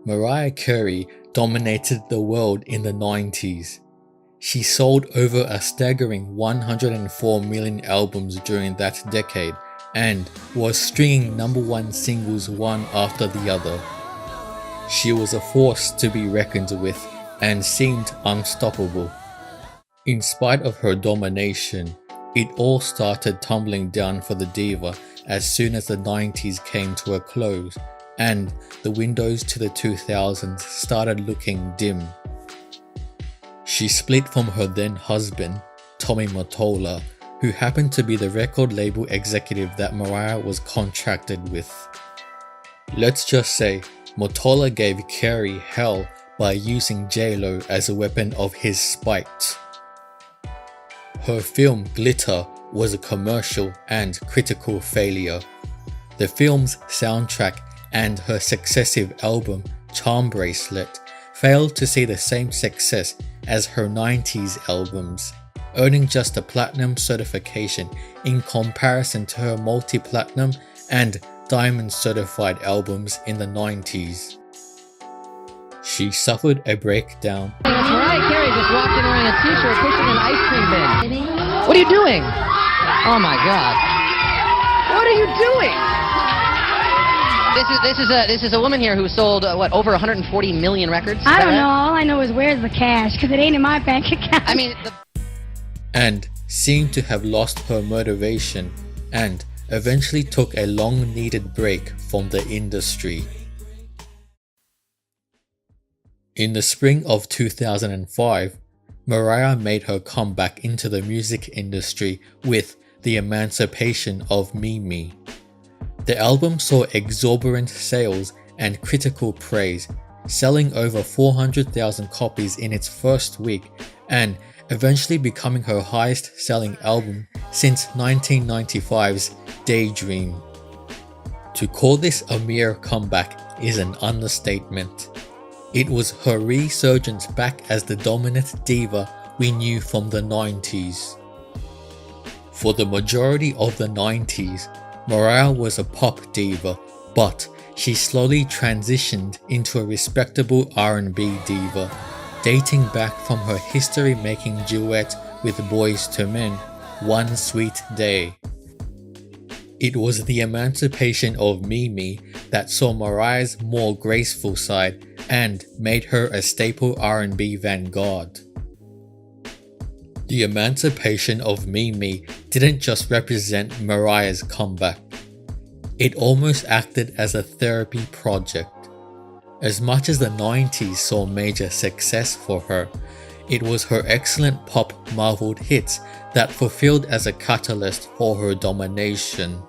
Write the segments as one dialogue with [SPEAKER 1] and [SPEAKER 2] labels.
[SPEAKER 1] Mariah Carey dominated the world in the 90s. She sold over a staggering 104 million albums during that decade and was stringing #1 singles one after the other. She was a force to be reckoned with and seemed unstoppable. In spite of her domination, it all started tumbling down for the diva as soon as the 90s came to a close and the windows to the 2000s started looking dim. She split from her then husband, Tommy Mottola, who happened to be the record label executive that Mariah was contracted with. Let's just say Mottola gave Carey hell by using J-Lo as a weapon of his spite. Her film Glitter was a commercial and critical failure. The film's soundtrack and her successive album Charm Bracelet failed to see the same success as her 90s albums, earning just a platinum certification in comparison to her multi-platinum and diamond certified albums in the 90s. She suffered a breakdown.
[SPEAKER 2] Mariah Carey just walked in wearing a t-shirt pushing an ice cream bin. What are you doing? Oh my god. What are you doing? This is a woman here who sold over 140 million records.
[SPEAKER 3] I don't know. All I know is where's the cash, because it ain't in my bank account.
[SPEAKER 2] I mean,
[SPEAKER 1] and seemed to have lost her motivation and eventually took a long-needed break from the industry. In the spring of 2005, Mariah made her comeback into the music industry with the Emancipation of Mimi. The album saw exorbitant sales and critical praise, selling over 400,000 copies in its first week and eventually becoming her highest-selling album since 1995's Daydream. To call this a mere comeback is an understatement. It was her resurgence back as the dominant diva we knew from the 90s. For the majority of the 90s, Mariah was a pop diva, but she slowly transitioned into a respectable R&B diva, dating back from her history-making duet with Boyz II Men, One Sweet Day. It was the Emancipation of Mimi that saw Mariah's more graceful side and made her a staple R&B vanguard. The Emancipation of Mimi didn't just represent Mariah's comeback. It almost acted as a therapy project. As much as the 90s saw major success for her, it was her excellent pop marveled hits that fulfilled as a catalyst for her domination.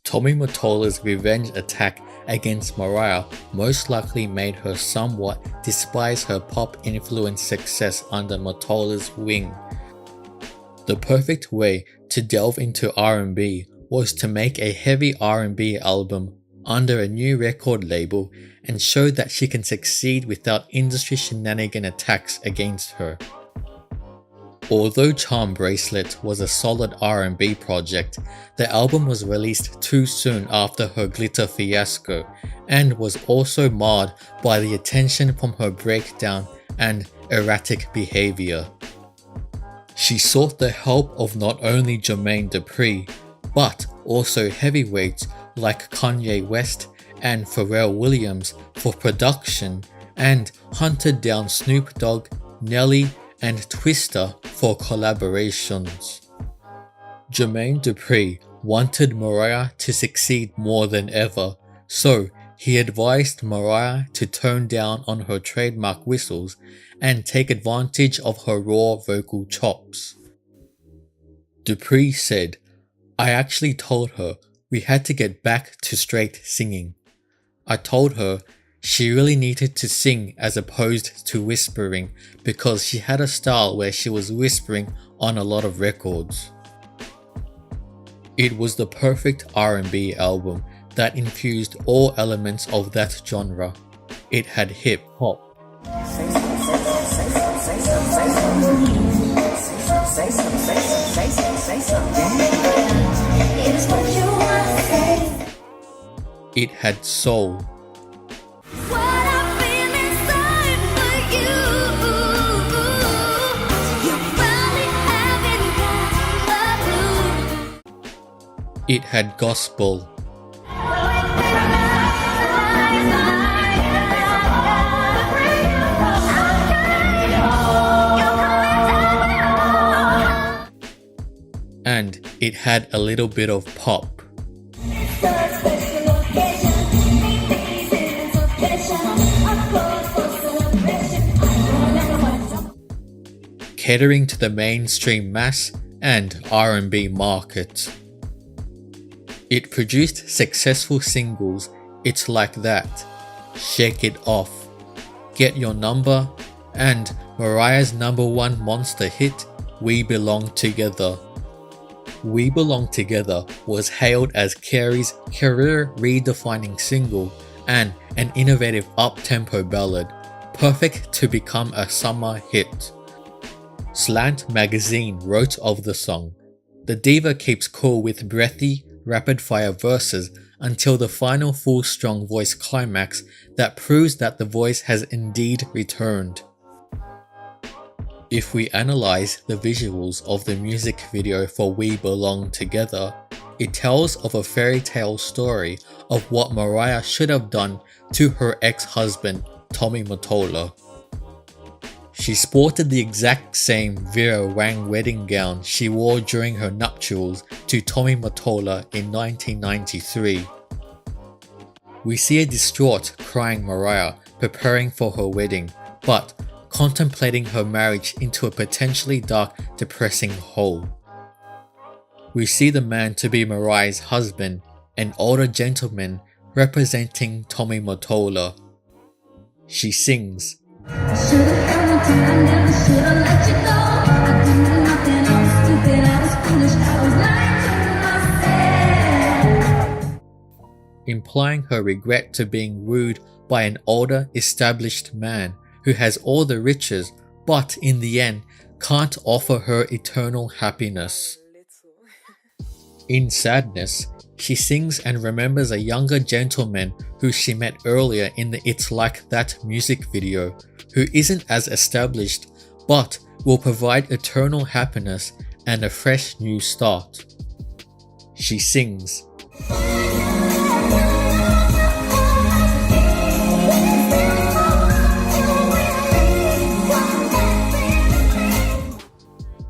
[SPEAKER 1] Tommy Mottola's revenge attack against Mariah most likely made her somewhat despise her pop-influenced success under Mottola's wing. The perfect way to delve into R&B was to make a heavy R&B album under a new record label and show that she can succeed without industry shenanigan attacks against her. Although Charm Bracelet was a solid R&B project, the album was released too soon after her Glitter fiasco and was also marred by the attention from her breakdown and erratic behavior. She sought the help of not only Jermaine Dupri, but also heavyweights like Kanye West and Pharrell Williams for production and hunted down Snoop Dogg, Nelly, and Twista for collaborations. Jermaine Dupri wanted Mariah to succeed more than ever, so he advised Mariah to tone down on her trademark whistles and take advantage of her raw vocal chops. Dupri said, "I actually told her we had to get back to straight singing. I told her she really needed to sing as opposed to whispering because she had a style where she was whispering on a lot of records." It was the perfect R&B album that infused all elements of that genre. It had hip-hop, it had soul, It had gospel. And it had a little bit of pop. Catering to the mainstream mass and R&B market. It produced successful singles It's Like That, Shake It Off, Get Your Number, and Mariah's #1 monster hit, We Belong Together. We Belong Together was hailed as Carey's career-redefining single and an innovative up-tempo ballad, perfect to become a summer hit. Slant magazine wrote of the song, "The diva keeps cool with breathy, rapid-fire verses until the final full-strong voice climax that proves that the voice has indeed returned." If we analyze the visuals of the music video for We Belong Together, it tells of a fairy tale story of what Mariah should have done to her ex-husband, Tommy Mottola. She sported the exact same Vera Wang wedding gown she wore during her nuptials to Tommy Mottola in 1993. We see a distraught, crying Mariah preparing for her wedding, but contemplating her marriage into a potentially dark, depressing hole. We see the man to be Mariah's husband, an older gentleman representing Tommy Mottola. She sings, implying her regret to being wooed by an older, established man who has all the riches but in the end can't offer her eternal happiness. In sadness, she sings and remembers a younger gentleman who she met earlier in the It's Like That music video, who isn't as established but will provide eternal happiness and a fresh new start. She sings,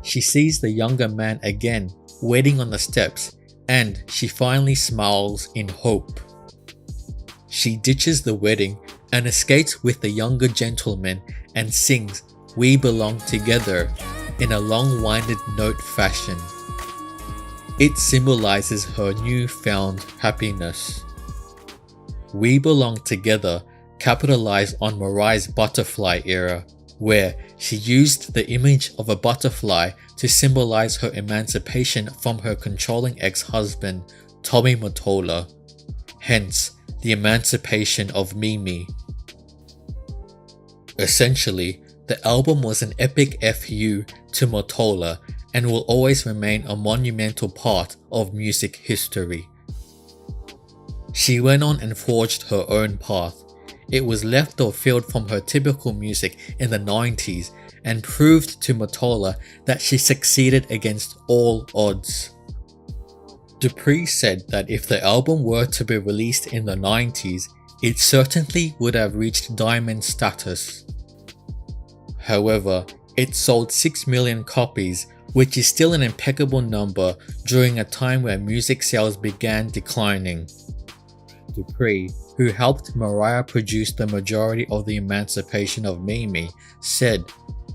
[SPEAKER 1] she sees the younger man again, waiting on the steps, and she finally smiles in hope. She ditches the wedding and escapes with the younger gentleman and sings We Belong Together in a long-winded note fashion. It symbolizes her newfound happiness. We Belong Together capitalized on Mariah's butterfly era, where she used the image of a butterfly to symbolize her emancipation from her controlling ex-husband, Tommy Mottola, hence the Emancipation of Mimi. Essentially, the album was an epic FU to Mottola and will always remain a monumental part of music history. She went on and forged her own path. It was left or field from her typical music in the 90s and proved to Mottola that she succeeded against all odds. Dupree said that if the album were to be released in the 90s, it certainly would have reached diamond status. However, it sold 6 million copies, which is still an impeccable number during a time where music sales began declining. Dupree, who helped Mariah produce the majority of the Emancipation of Mimi, said,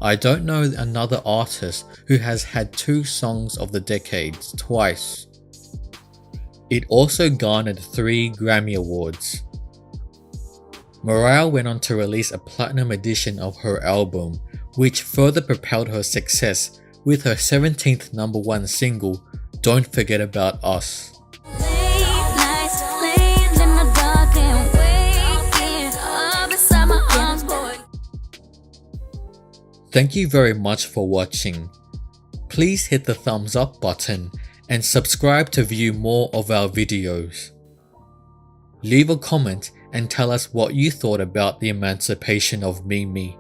[SPEAKER 1] "I don't know another artist who has had 2 songs of the decades twice." It also garnered 3 Grammy Awards. Mariah went on to release a platinum edition of her album, which further propelled her success with her 17th #1 single, Don't Forget About Us. Thank you very much for watching. Please hit the thumbs up button and subscribe to view more of our videos. Leave a comment and tell us what you thought about the Emancipation of Mimi.